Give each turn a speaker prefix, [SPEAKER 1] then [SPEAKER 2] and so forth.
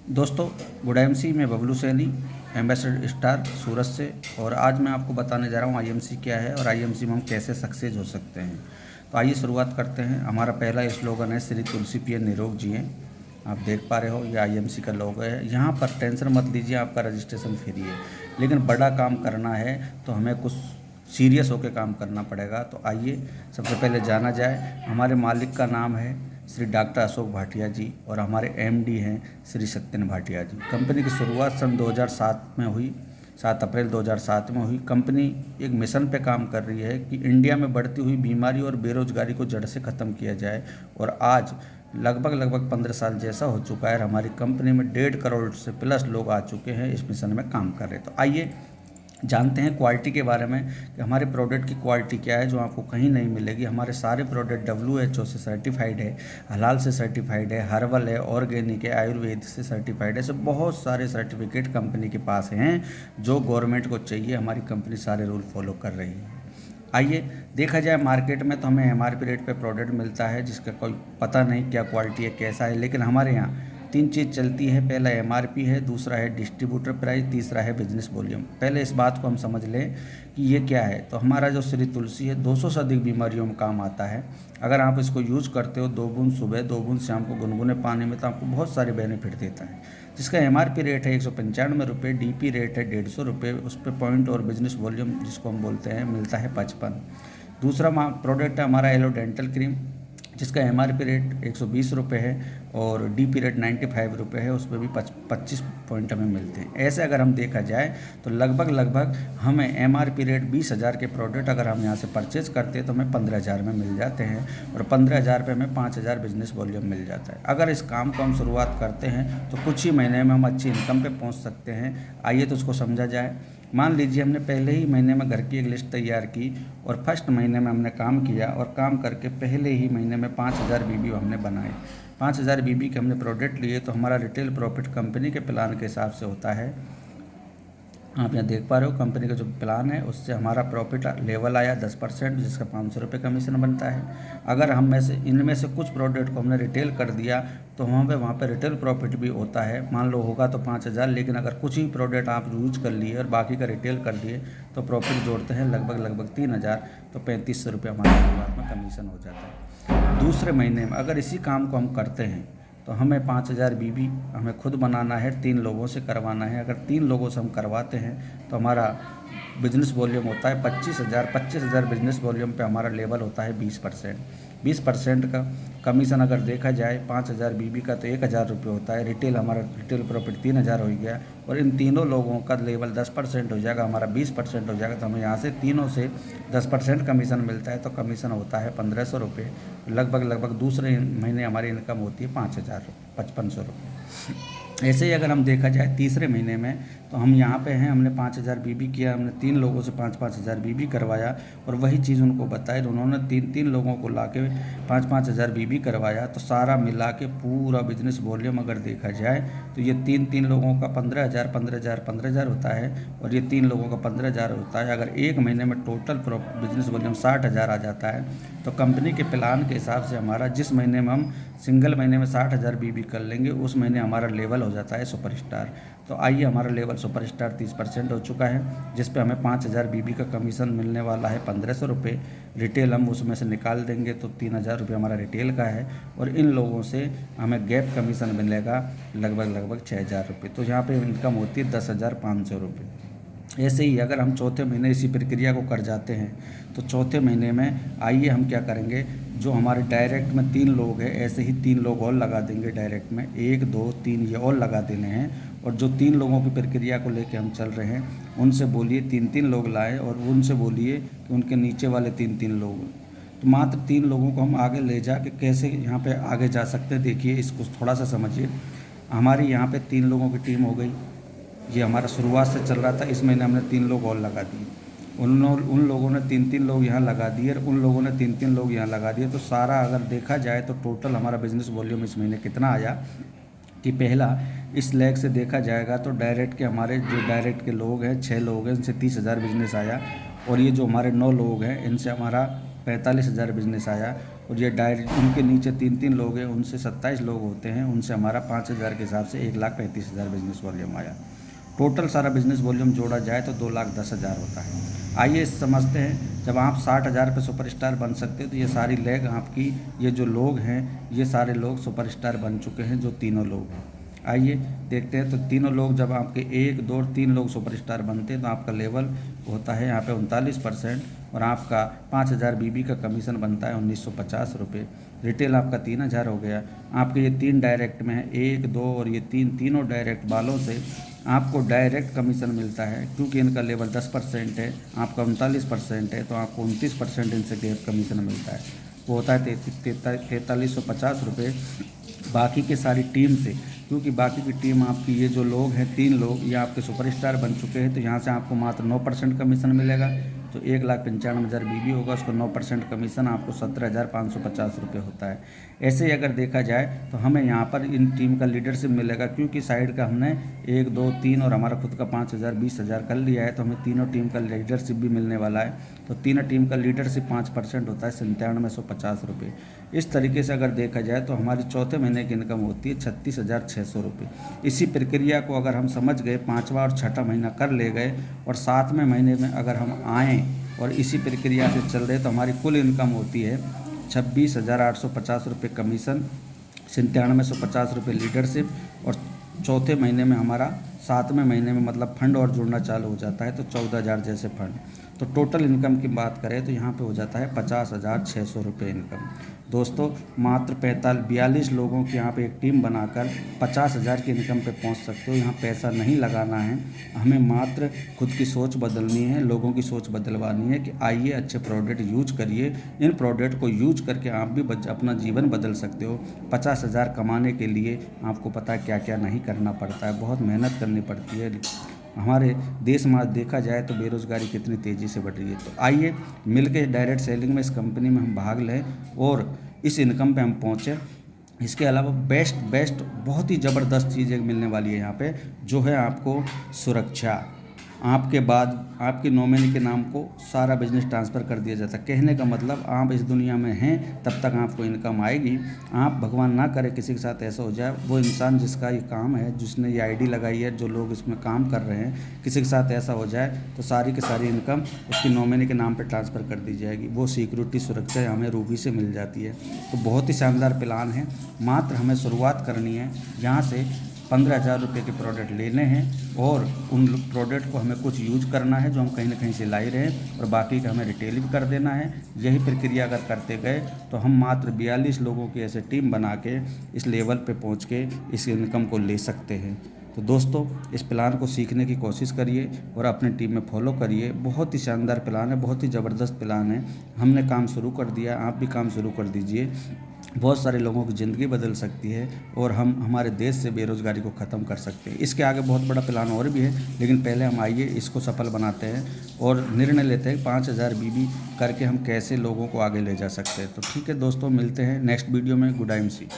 [SPEAKER 1] दोस्तों, good MC में Bablu Saini, ambassador star सूरत से। और आज मैं आपको बताने जा रहा हूँ आईएमसी क्या है और आईएमसी में हम कैसे सक्सेस हो सकते हैं। तो आइए शुरुआत करते हैं। हमारा पहला स्लोगन है श्री तुलसी पिए निरोग जिए। आप देख पा रहे हो ये आईएमसी का लोगो है। यहाँ पर टेंशन मत लीजिए, आपका रजिस्ट्रेशन फ्री है, लेकिन बड़ा काम करना है तो हमें कुछ सीरियस होकर काम करना पड़ेगा। तो आइए सबसे पहले जाना जाए। हमारे मालिक का नाम है श्री डॉक्टर अशोक भाटिया जी और हमारे एमडी हैं श्री सत्यन भाटिया जी। कंपनी की शुरुआत सन 2007 में हुई, 7 अप्रैल 2007 में हुई। कंपनी एक मिशन पे काम कर रही है कि इंडिया में बढ़ती हुई बीमारी और बेरोजगारी को जड़ से ख़त्म किया जाए। और आज लगभग 15 साल जैसा हो चुका है, हमारी कंपनी में 1.5 करोड़ से प्लस लोग आ चुके हैं इस मिशन में काम कर रहे हैं। तो आइए जानते हैं क्वालिटी के बारे में कि हमारे प्रोडक्ट की क्वालिटी क्या है, जो आपको कहीं नहीं मिलेगी। हमारे सारे प्रोडक्ट WHO से सर्टिफाइड है, हलाल से सर्टिफाइड है, हर्बल है, ऑर्गेनिक है, आयुर्वेद से सर्टिफाइड है। ऐसे बहुत सारे सर्टिफिकेट कंपनी के पास हैं जो गवर्नमेंट को चाहिए। हमारी कंपनी सारे रूल फॉलो कर रही है। आइए देखा जाए मार्केट में तो हमें MRP रेट पे प्रोडक्ट मिलता है जिसका कोई पता नहीं क्या क्वालिटी है, कैसा है। लेकिन हमारे यहाँ 3 चीज़ चलती है। पहला MRP है, दूसरा है डिस्ट्रीब्यूटर प्राइस, तीसरा है बिजनेस वॉल्यूम। पहले इस बात को हम समझ लें कि ये क्या है। तो हमारा जो श्री तुलसी है 200 से अधिक बीमारियों में काम आता है। अगर आप इसको यूज़ करते हो 2 बूंद सुबह 2 बूंद शाम को गुनगुने पानी में, तो आपको बहुत सारे बेनिफिट देता है। जिसका MRP रेट है 195 रुपये, DP रेट है 150 रुपये, उस पर पॉइंट और बिजनेस वॉल्यूम जिसको हम बोलते हैं मिलता है 55। दूसरा प्रोडक्ट है हमारा एलो डेंटल क्रीम, जिसका MRP रेट 120 रुपये है और DP रेट 95 रुपये है। उस पर भी 25 पॉइंट हमें मिलते हैं। ऐसे अगर हम देखा जाए तो लगभग हमें MRP रेट 20,000 के प्रोडक्ट अगर हम यहाँ से परचेज़ करते हैं तो हमें 15,000 में मिल जाते हैं और 15,000 पे हमें 5,000 बिजनेस वॉल्यूम मिल जाता है। अगर इस काम को हम शुरुआत करते हैं तो कुछ ही महीने में हम अच्छी इनकम पे पहुँच सकते हैं। आइए तो उसको समझा जाए। मान लीजिए हमने पहले ही महीने में घर की एक लिस्ट तैयार की और फर्स्ट महीने में हमने काम किया और काम करके पहले ही महीने में 5,000 BB हमने बनाए। 5,000 BB के हमने प्रोडक्ट लिए तो हमारा रिटेल प्रॉफिट कंपनी के प्लान के हिसाब से होता है। आप यहाँ देख पा रहे हो कंपनी का जो प्लान है उससे हमारा प्रॉफिट लेवल आया 10%, जिसका 500 रुपये कमीशन बनता है। अगर हम में से इनमें से कुछ प्रोडक्ट को हमने रिटेल कर दिया तो वहाँ पे रिटेल प्रॉफिट भी होता है। मान लो होगा तो 5,000, लेकिन अगर कुछ ही प्रोडक्ट आप यूज कर लिए और बाकी का रिटेल कर दिए तो प्रॉफिट जोड़ते हैं लगभग 3,000, तो 3500 रुपये हमारे शुरुआत में कमीशन हो जाता है। दूसरे महीने में अगर इसी काम को हम करते हैं तो हमें 5,000 BB हमें खुद बनाना है, 3 लोगों से करवाना है। अगर 3 लोगों से हम करवाते हैं तो हमारा बिजनेस वॉल्यूम होता है 25,000 बिजनेस वॉल्यूम पे हमारा लेवल होता है 20%। 20% का कमीशन अगर देखा जाए 5,000 BB का तो 1,000 रुपये होता है। हमारा रिटेल प्रॉफिट 3,000 हो गया और इन तीनों लोगों का लेवल 10% हो जाएगा, हमारा 20% हो जाएगा। तो हमें यहाँ से तीनों से 10% कमीशन मिलता है, तो कमीशन होता है 1,500 रुपये। लगभग दूसरे महीने हमारी इनकम होती है 5,000 रुपये, 5,500 रुपये। ऐसे ही अगर हम देखा जाए तीसरे महीने में तो हम यहाँ पे हैं, हमने 5,000 BB किया, हमने 3 लोगों से 5,000 BB करवाया और वही चीज़ उनको बताई तो उन्होंने 3 लोगों को ला के 5,000 BB करवाया। तो सारा मिला के पूरा बिजनेस वॉल्यूम अगर देखा जाए तो ये 3 लोगों का 15,000 होता है और ये 3 लोगों का 15,000 होता है। अगर एक महीने में टोटल बिजनेस वॉल्यूम 60,000 आ जाता है तो कंपनी के प्लान के हिसाब से हमारा जिस महीने में हम सिंगल महीने में 60,000 BB कर लेंगे उस महीने हमारा लेवल हो जाता है सुपरस्टार। तो आइए हमारा लेवल सुपरस्टार 30% हो चुका है, जिस पे हमें 5,000 BB का कमीशन मिलने वाला है 1,500 रुपये। रिटेल हम उसमें से निकाल देंगे तो 3,000 रुपये हमारा रिटेल का है और इन लोगों से हमें गैप कमीशन मिलेगा लगभग 6,000 रुपये। तो यहाँ पे इनकम होती है 10,500 रुपये। ऐसे ही अगर हम चौथे महीने इसी प्रक्रिया को कर जाते हैं तो चौथे महीने में आइए हम क्या करेंगे, जो हमारे डायरेक्ट में 3 लोग हैं ऐसे ही 3 लोग और लगा देंगे डायरेक्ट में, 1 2 3 ये और लगा देने हैं। और जो 3 लोगों की प्रक्रिया को लेके हम चल रहे हैं उनसे बोलिए 3 लोग लाएं और उनसे बोलिए कि उनके नीचे वाले 3 लोग, तो मात्र 3 लोगों को हम आगे ले जा के कैसे यहाँ पे आगे जा सकते हैं। देखिए इसको थोड़ा सा समझिए। हमारी यहाँ पे 3 लोगों की टीम हो गई, ये हमारा शुरुआत से चल रहा था। इस महीने हमने 3 लोग और लगा दिए, उन लोगों ने 3 लोग यहाँ लगा दिए और उन लोगों ने 3 लोग यहाँ लगा दिए। तो सारा अगर देखा जाए तो टोटल हमारा बिजनेस वॉल्यूम इस महीने कितना आया कि पहला इस लेग से देखा जाएगा तो डायरेक्ट के हमारे जो डायरेक्ट के लोग हैं 6 लोग हैं, इनसे 30,000 बिजनेस आया और ये जो हमारे 9 लोग हैं इनसे हमारा 45,000 बिजनेस आया। और ये डायरेक्ट उनके नीचे 3 लोग हैं, उनसे 27 लोग होते हैं, उनसे हमारा 5,000 के हिसाब से 1,35,000 बिजनेस वॉल्यूम आया। टोटल सारा बिजनेस वॉल्यूम जोड़ा जाए तो 2,10,000 होता है। आइए समझते हैं, जब आप 60,000 पे सुपरस्टार बन सकते हो तो ये सारी लेग आपकी, ये जो लोग हैं ये सारे लोग सुपरस्टार बन चुके हैं, जो तीनों लोग हैं। आइए देखते हैं, तो तीनों लोग जब आपके 1, 2 और 3 लोग सुपरस्टार बनते हैं तो आपका लेवल होता है यहाँ पे 39% और आपका 5,000 बीबी का कमीशन बनता है 1,950 रुपये। रिटेल आपका 3,000 हो गया। आपके ये 3 डायरेक्ट में है, 1, 2 और ये 3 तीनों डायरेक्ट वालों से आपको डायरेक्ट कमीशन मिलता है, क्योंकि इनका लेवल 10% है, आपका 39% है, तो आपको 29% इनसे गैप कमीशन मिलता है, वो होता है 4350 रुपये। बाकी के सारी टीम से, क्योंकि बाकी की टीम आपकी ये जो लोग हैं 3 लोग ये आपके सुपरस्टार बन चुके हैं, तो यहाँ से आपको मात्र 9% कमीशन मिलेगा। तो 1,95,000 बीबी होगा, उसको 9% कमीशन आपको 17,550 रुपये होता है। ऐसे ही अगर देखा जाए तो हमें यहाँ पर इन टीम का लीडरशिप मिलेगा, क्योंकि साइड का हमने 1, 2, 3 और हमारा खुद का 5,000 20,000 कर लिया है, तो हमें तीनों टीम का लीडरशिप भी मिलने वाला है। तो तीनों टीम का लीडरशिप 5% होता है, 9750 रुपये। इस तरीके से अगर देखा जाए तो हमारी चौथे महीने की इनकम होती है 36,600 रुपये। इसी प्रक्रिया को अगर हम समझ गए, 5वां और 6ठा महीना कर ले गए और 7वें महीने में अगर हम आएँ और इसी प्रक्रिया से चल रहे तो हमारी कुल इनकम होती है 26,850 रुपये कमीशन, 9750 रुपये लीडरशिप और चौथे महीने में हमारा 7वें महीने में मतलब फंड और जुड़ना चालू हो जाता है, तो 14,000 जैसे फंड। तो टोटल इनकम की बात करें तो यहाँ पे हो जाता है 50,600 रुपये इनकम। दोस्तों मात्र 42 लोगों की यहाँ पे एक टीम बनाकर 50,000 की इनकम पे पहुँच सकते हो। यहाँ पैसा नहीं लगाना है, हमें मात्र खुद की सोच बदलनी है, लोगों की सोच बदलवानी है कि आइए अच्छे प्रोडक्ट यूज करिए, इन प्रोडक्ट को यूज करके आप भी अपना जीवन बदल सकते हो। 50,000 कमाने के लिए आपको पता है क्या क्या नहीं करना पड़ता है, बहुत मेहनत करनी पड़ती है। हमारे देश में आज देखा जाए तो बेरोज़गारी कितनी तेज़ी से बढ़ रही है। तो आइए मिलके डायरेक्ट सेलिंग में इस कंपनी में हम भाग लें और इस इनकम पे हम पहुँचें। इसके अलावा बेस्ट बहुत ही ज़बरदस्त चीज़ें मिलने वाली है यहाँ पे, जो है आपको सुरक्षा। आपके बाद आपकी नॉमिनी के नाम को सारा बिजनेस ट्रांसफ़र कर दिया जाता है। कहने का मतलब आप इस दुनिया में हैं तब तक आपको इनकम आएगी। आप भगवान ना करे किसी के साथ ऐसा हो जाए, वो इंसान जिसका ये काम है, जिसने ये आईडी लगाई है, जो लोग इसमें काम कर रहे हैं, किसी के साथ ऐसा हो जाए तो सारी की सारी इनकम उसकी नॉमिनी के नाम पर ट्रांसफ़र कर दी जाएगी। वो सिक्योरिटी सुरक्षा हमें रूबी से मिल जाती है। तो बहुत ही शानदार प्लान है, मात्र हमें शुरुआत करनी है। यहाँ से 15,000 रुपये के प्रोडक्ट लेने हैं और उन प्रोडक्ट को हमें कुछ यूज करना है जो हम कहीं ना कहीं से लाई रहे हैं, और बाकी का हमें रिटेल भी कर देना है। यही प्रक्रिया अगर करते गए तो हम मात्र 42 लोगों की ऐसे टीम बना के इस लेवल पे पहुंच के इस इनकम को ले सकते हैं। तो दोस्तों इस प्लान को सीखने की कोशिश करिए और अपनी टीम में फॉलो करिए। बहुत ही शानदार प्लान है, बहुत ही ज़बरदस्त प्लान है। हमने काम शुरू कर दिया, आप भी काम शुरू कर दीजिए। बहुत सारे लोगों की ज़िंदगी बदल सकती है और हम हमारे देश से बेरोज़गारी को ख़त्म कर सकते हैं। इसके आगे बहुत बड़ा प्लान और भी है, लेकिन पहले हम आइए इसको सफल बनाते हैं और निर्णय लेते हैं 5,000 बीबी करके हम कैसे लोगों को आगे ले जा सकते हैं। तो ठीक है दोस्तों, मिलते हैं नेक्स्ट वीडियो में। Good IMC।